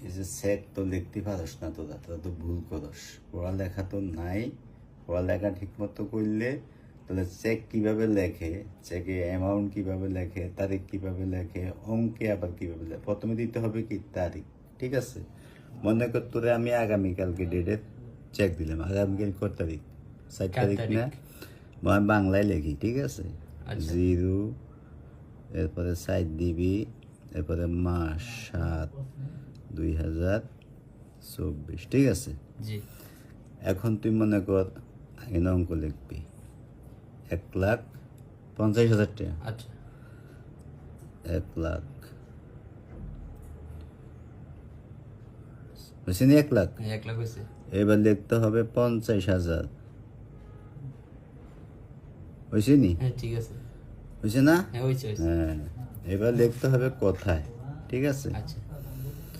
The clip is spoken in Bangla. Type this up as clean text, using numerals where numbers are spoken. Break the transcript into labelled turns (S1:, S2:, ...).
S1: এই যে চেক তো লিখতে পারস না, তোরা তো ভুল করস। পড়ালেখা তো নাই, পড়ালেখা ঠিক মতো করলে তাহলে চেক কিভাবে লেখে, চেকে অ্যামাউন্ট কিভাবে লেখে, তারিখ কিভাবে লেখে, অঙ্কে আবার কিভাবে লেখে। প্রথমে দিতে হবে কি তারিখ, ঠিক আছে? মনে কর তোরে আমি আগামীকালকে ডেটে চেক দিলাম, আগামীকাল কত তারিখ? 4 তারিখ না? আমি বাংলায় লিখি, ঠিক আছে? 0, এরপরে 4 দিবি, এরপরে মাস 7, 2024, ঠিক আছে?
S2: জি।
S1: এখন তুই মনে কর আগে অঙ্ক লিখবি 1,50,000 টাকা।
S2: আচ্ছা
S1: 1 লাখ বুঝছি নি? 1 লাখ
S2: 1 লাখ হয়েছে।
S1: এবার লিখতে হবে 50,000, বুঝছি নি?
S2: হ্যাঁ ঠিক আছে।
S1: বুঝছি না?
S2: হ্যাঁ হয়েছে হয়েছে।
S1: হ্যাঁ, এবার লিখতে হবে কোথায়, ঠিক আছে?
S2: আচ্ছা